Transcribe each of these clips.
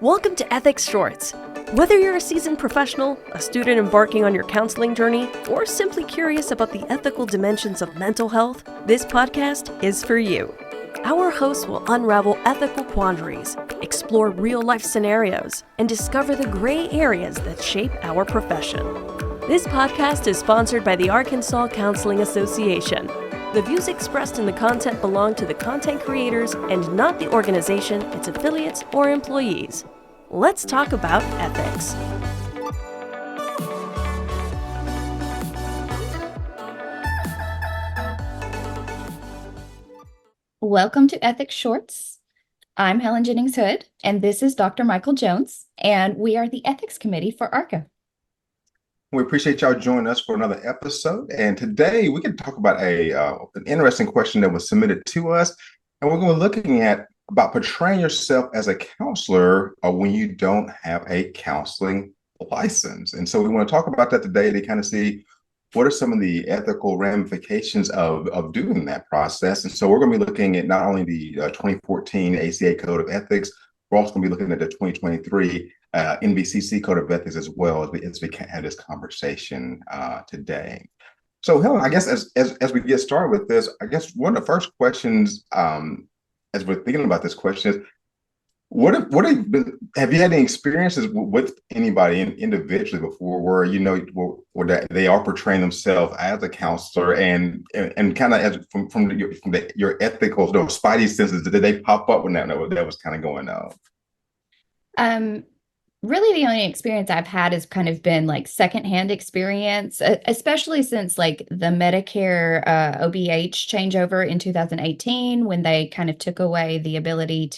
Welcome to Ethics Shorts. Whether you're a seasoned professional, a student embarking on your counseling journey, or simply curious about the ethical dimensions of mental health, this podcast is for you. Our hosts will unravel ethical quandaries, explore real-life scenarios, and discover the gray areas that shape our profession. This podcast is sponsored by the Arkansas Counseling Association. The views expressed in the content belong to the content creators and not the organization, its affiliates, or employees. Let's talk about ethics. Welcome to Ethics Shorts. I'm Helen Jennings-Hood, and this is Dr. Michael Jones, and we are the Ethics Committee for ARCA. We appreciate y'all joining us for another episode. And today we can talk about an interesting question that was submitted to us. And we're going to be looking at about portraying yourself as a counselor when you don't have a counseling license. And so we want to talk about that today to kind of see what are some of the ethical ramifications of doing that process. And so we're going to be looking at not only the 2014 ACA Code of Ethics, we're also going to be looking at the 2023 NBCC Code of Ethics as well as we had this conversation today. So Helen, I guess as we get started with this, I guess one of the first questions as we're thinking about this question is, have you had any experiences with anybody individually before where where they are portraying themselves as a counselor and kind of as from your ethical spidey senses, did they pop up when that was kind of going on? Really the only experience I've had has kind of been like secondhand experience, especially since like the Medicare OBH changeover in 2018, when they kind of took away the ability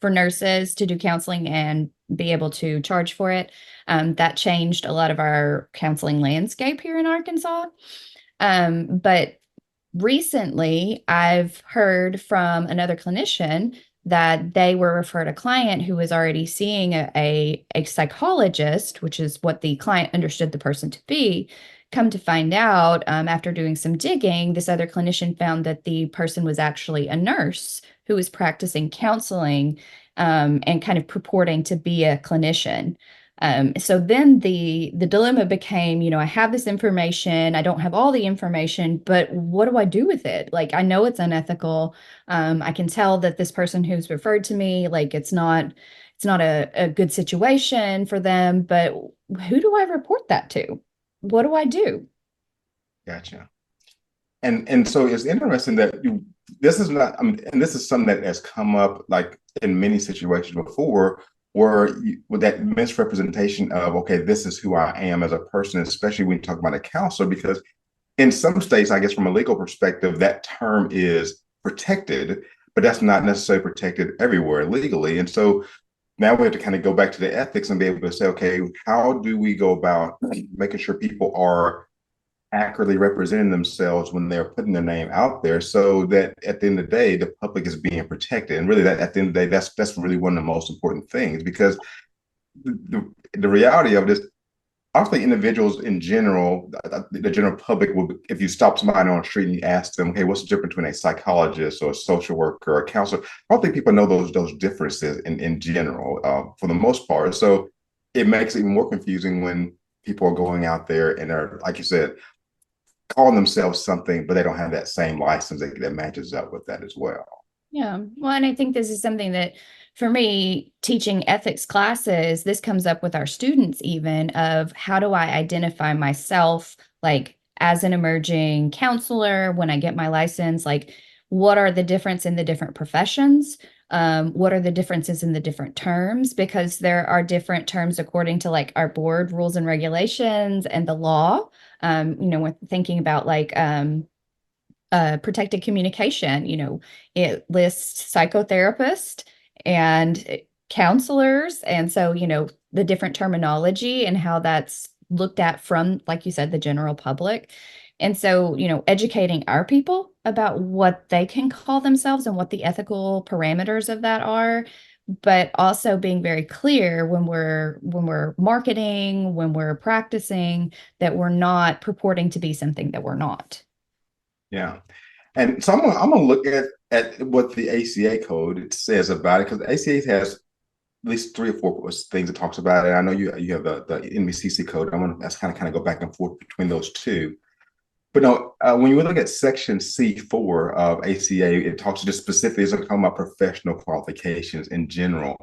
for nurses to do counseling and be able to charge for it. That changed a lot of our counseling landscape here in Arkansas. But recently I've heard from another clinician that they were referred a client who was already seeing a psychologist, which is what the client understood the person to be. Come to find out, after doing some digging, this other clinician found that the person was actually a nurse who was practicing counseling and kind of purporting to be a clinician. So then the dilemma became, I have this information, I don't have all the information, but what do I do with it? Like, I know it's unethical. I can tell that this person who's referred to me, like it's not a good situation for them, but who do I report that to? What do I do? Gotcha. And so it's interesting that this is not, and this is something that has come up like in many situations before, with that misrepresentation of, okay, this is who I am as a person, especially when you talk about a counselor, because in some states, I guess from a legal perspective, that term is protected, but that's not necessarily protected everywhere legally. And so now we have to kind of go back to the ethics and be able to say, okay, how do we go about making sure people are accurately representing themselves when they're putting their name out there, so that at the end of the day, the public is being protected. And really that at the end of the day, that's really one of the most important things, because the reality of this, obviously individuals in general, the general public will, if you stop somebody on the street and you ask them, okay, what's the difference between a psychologist or a social worker or a counselor? I don't think people know those differences in general for the most part. So it makes it even more confusing when people are going out there and are, like you said, calling themselves something, but they don't have that same license that matches up with that as well. Yeah. Well, and I think this is something that, for me, teaching ethics classes, this comes up with our students even, of how do I identify myself, like as an emerging counselor when I get my license, like what are the difference in the different professions? What are the differences in the different terms? Because there are different terms according to like our board rules and regulations and the law. When thinking about like protected communication, it lists psychotherapists and counselors. And so, the different terminology and how that's looked at from, like you said, the general public. And so, educating our people about what they can call themselves and what the ethical parameters of that are, but also being very clear when we're marketing, when we're practicing, that we're not purporting to be something that we're not. Yeah. And so I'm gonna look at what the ACA code says about it, because the ACA has least 3 or 4 things it talks about. And I know you have the NBCC code. I want to kind of go back and forth between those two. But no, when you look at Section C4 of ACA, it talks just specifically, it's talking about professional qualifications in general.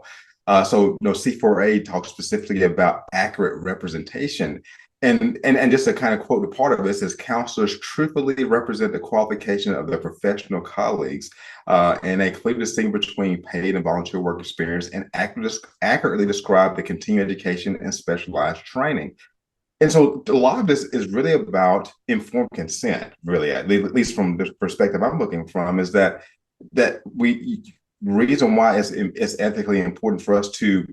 C4A talks specifically about accurate representation. And just to kind of quote the part of it, it says counselors truthfully represent the qualification of their professional colleagues, and they clearly distinguish between paid and volunteer work experience and accurately describe the continuing education and specialized training. And so a lot of this is really about informed consent, really, at least from the perspective I'm looking from, is that reason why it's ethically important for us to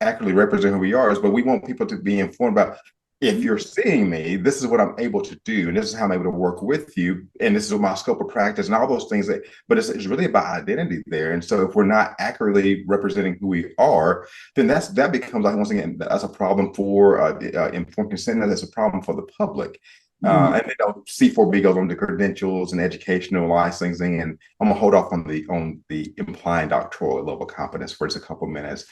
accurately represent who we are is, but we want people to be informed about, if you're seeing me, this is what I'm able to do, and this is how I'm able to work with you, and this is my scope of practice, and all those things. But it's really about identity there. And so if we're not accurately representing who we are, then that becomes, like, once again, that's a problem for informed consent, and that's a problem for the public. And C4B goes on to credentials and educational licensing, and I'm gonna hold off on the implying doctoral level competence for just a couple minutes.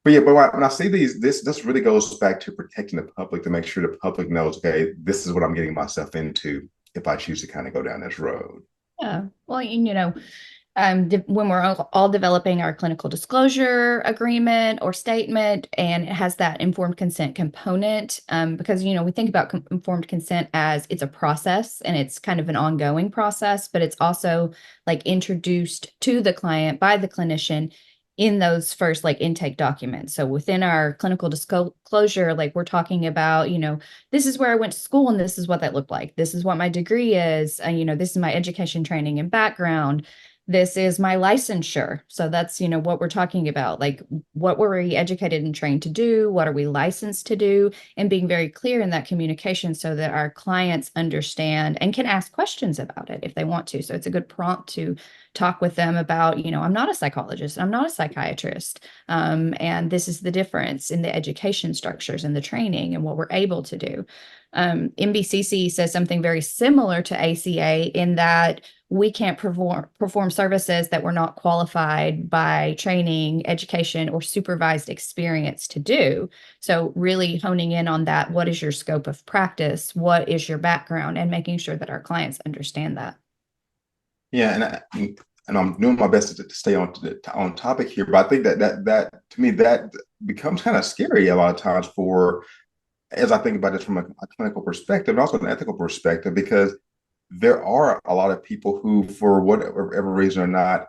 But when I see this really goes back to protecting the public, to make sure the public knows, okay, this is what I'm getting myself into if I choose to kind of go down this road. Yeah. Well, when we're all developing our clinical disclosure agreement or statement, and it has that informed consent component, because, we think about informed consent as it's a process and it's kind of an ongoing process, but it's also like introduced to the client by the clinician in those first intake documents. So within our clinical disclosure, we're talking about, this is where I went to school and this is what that looked like. This is what my degree is. This is my education, training, and background. This is my licensure. So that's, what we're talking about. What were we educated and trained to do? What are we licensed to do? And being very clear in that communication so that our clients understand and can ask questions about it if they want to. So it's a good prompt to talk with them about, I'm not a psychologist, I'm not a psychiatrist. And this is the difference in the education structures and the training and what we're able to do. NBCC says something very similar to ACA in that we can't perform services that we're not qualified by training, education, or supervised experience to do. So really honing in on that, what is your scope of practice? What is your background? And making sure that our clients understand that. Yeah, and I'm doing my best to stay on topic here, but I think that to me that becomes kind of scary a lot of times as I think about this from a clinical perspective and also an ethical perspective, because there are a lot of people who, for whatever reason or not,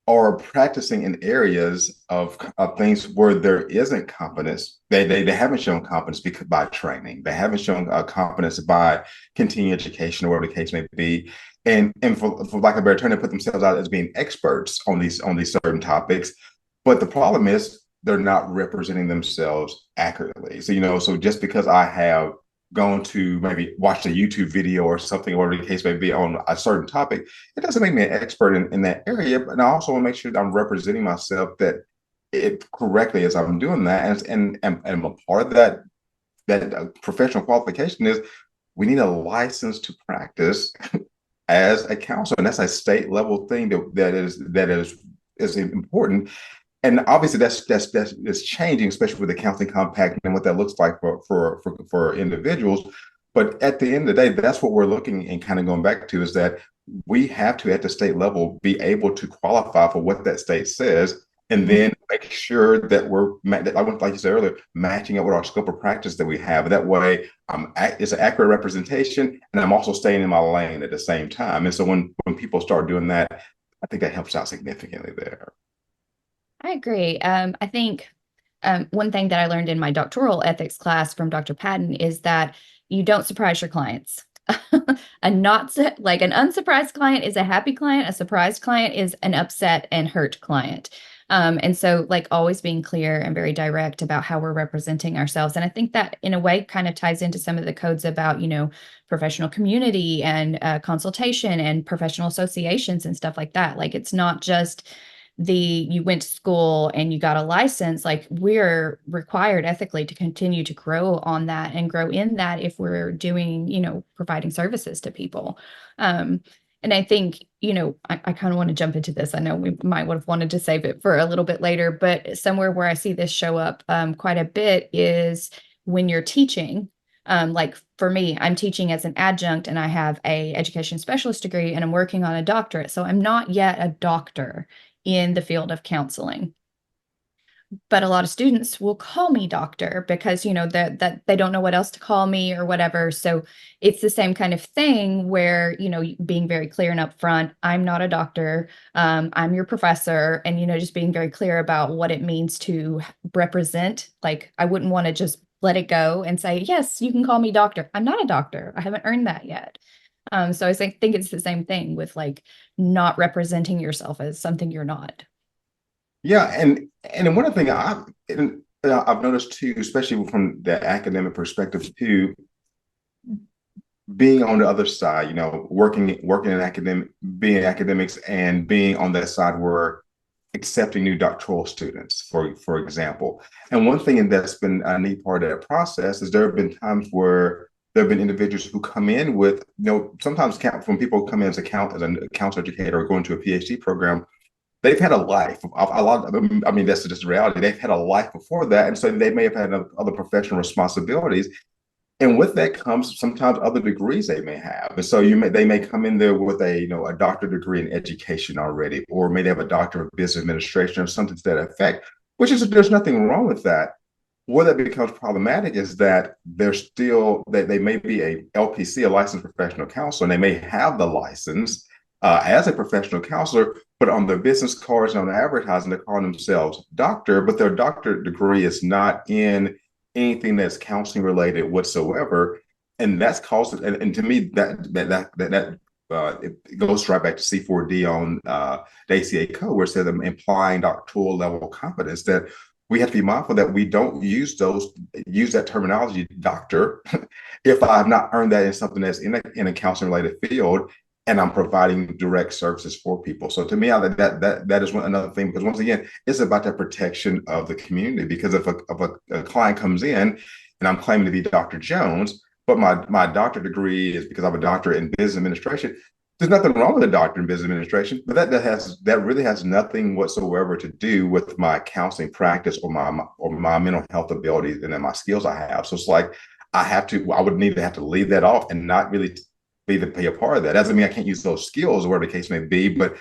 are practicing in areas of things where there isn't competence. They haven't shown competence by training. They haven't shown competence by continuing education or whatever the case may be. And for lack of a better term, they put themselves out as being experts on these certain topics. But the problem is they're not representing themselves accurately. So, so just because I have gone to maybe watch a YouTube video or something, whatever the case may be, on a certain topic, it doesn't make me an expert in that area. But I also want to make sure that I'm representing myself correctly as I'm doing that. And a part of that professional qualification is we need a license to practice as a counselor, and that's a state level thing that is important. And obviously that's changing, especially with the counseling compact and what that looks like for individuals. But at the end of the day, that's what we're looking and kind of going back to, is that we have to, at the state level, be able to qualify for what that state says, and then make sure that like you said earlier, matching up with our scope of practice that we have. That way, it's an accurate representation, and I'm also staying in my lane at the same time. And so when people start doing that, I think that helps out significantly there. I agree. I think one thing that I learned in my doctoral ethics class from Dr. Patton is that you don't surprise your clients. An unsurprised client is a happy client. A surprised client is an upset and hurt client. And so always being clear and very direct about how we're representing ourselves. And I think that in a way kind of ties into some of the codes about, professional community and consultation and professional associations and stuff like that. It's not just you went to school and you got a license. We're required ethically to continue to grow on that and grow in that if we're doing, providing services to people. And And I think, I kind of want to jump into this. I know we might would have wanted to save it for a little bit later, but somewhere where I see this show up quite a bit is when you're teaching. Like for me, I'm teaching as an adjunct and I have a education specialist degree and I'm working on a doctorate. So I'm not yet a doctor in the field of counseling. But a lot of students will call me doctor because that they don't know what else to call me or whatever. So it's the same kind of thing where being very clear and upfront, I'm not a doctor, I'm your professor, and just being very clear about what it means to represent. Like I wouldn't want to just let it go and say, yes, you can call me doctor. I'm not a doctor. I haven't earned that yet. So I think it's the same thing with like not representing yourself as something you're not. Yeah, and one of the things I've noticed too, especially from the academic perspective too, being on the other side, working in being in academics and being on that side where accepting new doctoral students, for example. And one thing that's been a neat part of that process is there have been times where there have been individuals who come in with, sometimes when people come in as a counselor educator or going to a PhD program, they've had a life. I mean, that's just the reality. They've had a life before that. And so they may have had other professional responsibilities. And with that comes sometimes other degrees they may have. And so they may come in there with a doctorate degree in education already, or may they have a doctor of business administration or something to that effect, there's nothing wrong with that. Where that becomes problematic is that they may be a LPC, a licensed professional counselor, and they may have the license as a professional counselor, but on their business cards and on the advertising, they're calling themselves doctor, but their doctorate degree is not in anything that's counseling related whatsoever. And that's caused, and to me, that it goes right back to C4D on the ACA Code, where it says implying doctoral level competence, that we have to be mindful that we don't use that terminology, doctor, if I have not earned that in something that's in a counseling related field, and I'm providing direct services for people. So to me, that is another thing, because once again, it's about that protection of the community. Because if a client comes in and I'm claiming to be Dr. Jones, but my doctorate degree is because I'm a doctorate in business administration, there's nothing wrong with a doctorate in business administration, but that really has nothing whatsoever to do with my counseling practice or my mental health abilities and then my skills I have. So it's like I would need to have to leave that off and not really be a part of that. Doesn't mean I can't use those skills or whatever the case may be, but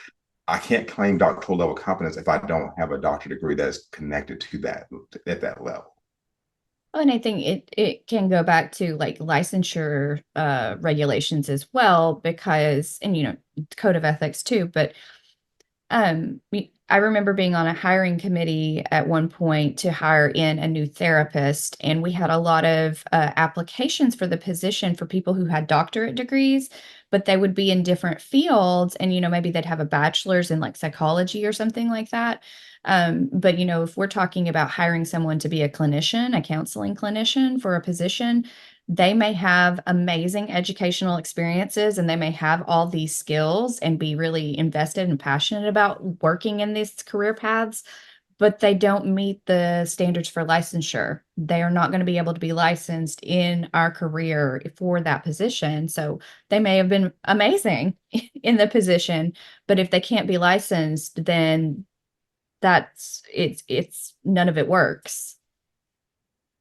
I can't claim doctoral level competence if I don't have a doctorate degree that's connected to that at that level. And I think it can go back to like licensure regulations as well, because, and Code of Ethics too, but I remember being on a hiring committee at one point to hire in a new therapist, and we had a lot of applications for the position for people who had doctorate degrees, but they would be in different fields, and maybe they'd have a bachelor's in like psychology or something like that. But if we're talking about hiring someone to be a clinician, a counseling clinician for a position, they may have amazing educational experiences and they may have all these skills and be really invested and passionate about working in these career paths, but they don't meet the standards for licensure. They are not going to be able to be licensed in our career for that position. So they may have been amazing in the position, but if they can't be licensed, then it's none of it works.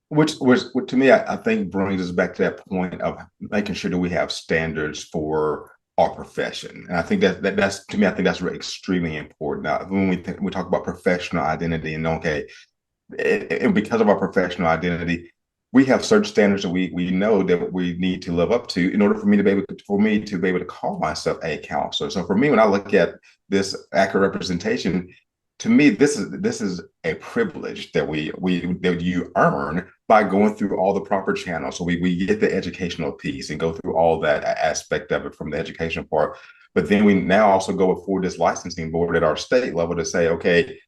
Which to me, I think brings us back to that point of making sure that we have standards for our profession. And I think that's to me, I think that's really extremely important. Now, when we talk about professional identity, and and because of our professional identity, we have certain standards that we know that we need to live up to in order for me to be able to call myself a counselor. So for me, when I look at this accurate representation, to me, this is a privilege that you earn by going through all the proper channels. So we get the educational piece and go through all that aspect of it from the educational part. But then we now also go before this licensing board at our state level to say, okay,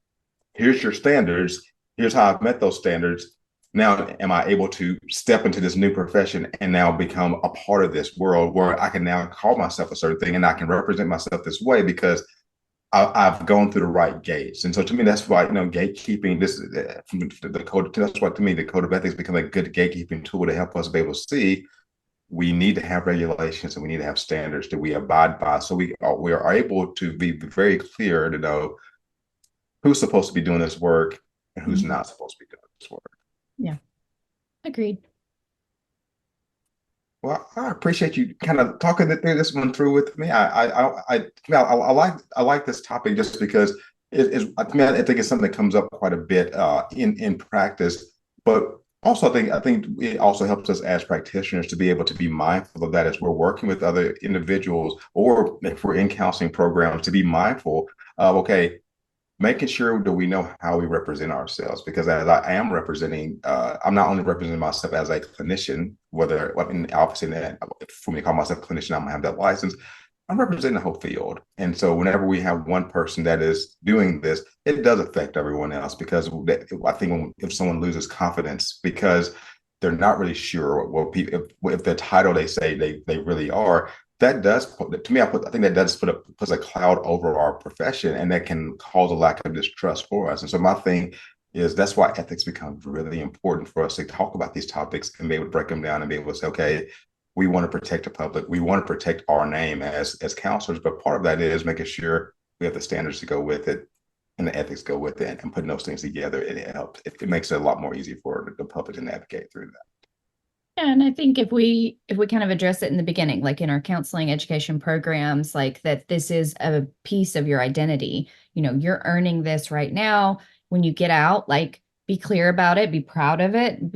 here's your standards. Here's how I've met those standards. Now, am I able to step into this new profession and now become a part of this world where I can now call myself a certain thing and I can represent myself this way because I've gone through the right gates. And so to me, that's why, gatekeeping, this is from the code. That's why to me, the Code of Ethics become a good gatekeeping tool to help us be able to see we need to have regulations and we need to have standards that we abide by, so we are able to be very clear to know who's supposed to be doing this work and who's not supposed to be doing this work. Yeah, agreed. Well, I appreciate you kind of talking this one through with me. I like this topic just because it is. I mean, I think it's something that comes up quite a bit in practice, but also I think it also helps us as practitioners to be able to be mindful of that as we're working with other individuals, or if we're in counseling programs, to be mindful of, okay, making sure that we know how we represent ourselves, because as I am representing, I'm not only representing myself as a clinician, whether, I mean, obviously that for me to call myself a clinician, I'm gonna have that license. I'm representing the whole field. And so whenever we have one person that is doing this, it does affect everyone else, because I think if someone loses confidence because they're not really sure what people, if the title they say they really are, that does put, to me, I think that does puts a cloud over our profession, and that can cause a lack of distrust for us. And so my thing is, that's why ethics becomes really important for us to talk about these topics and be able to break them down and be able to say, okay, we want to protect the public, we want to protect our name as counselors, but part of that is making sure we have the standards to go with it and the ethics go with it, and putting those things together, it helps. It makes it a lot more easy for the public to navigate through that. Yeah, and I think if we kind of address it in the beginning, like in our counseling education programs, like that this is a piece of your identity. You're earning this right now. When you get out, like, be clear about it, be proud of it,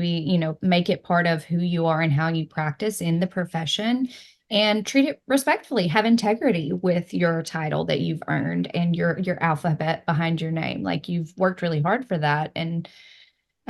make it part of who you are and how you practice in the profession, and treat it respectfully. Have integrity with your title that you've earned and your alphabet behind your name. Like, you've worked really hard for that. And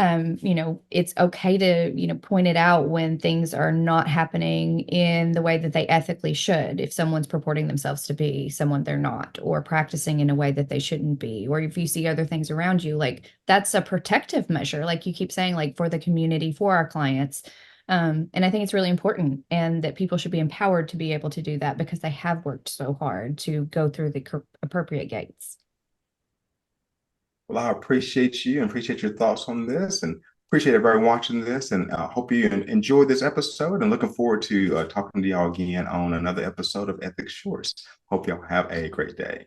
it's okay to, point it out when things are not happening in the way that they ethically should. If someone's purporting themselves to be someone they're not, or practicing in a way that they shouldn't be, or if you see other things around you, like, that's a protective measure, like you keep saying, like, for the community, for our clients. And I think it's really important, and that people should be empowered to be able to do that, because they have worked so hard to go through the appropriate gates. Well, I appreciate you and appreciate your thoughts on this, and appreciate everybody watching this, and hope you enjoyed this episode, and looking forward to talking to y'all again on another episode of Ethics Shorts. Hope y'all have a great day.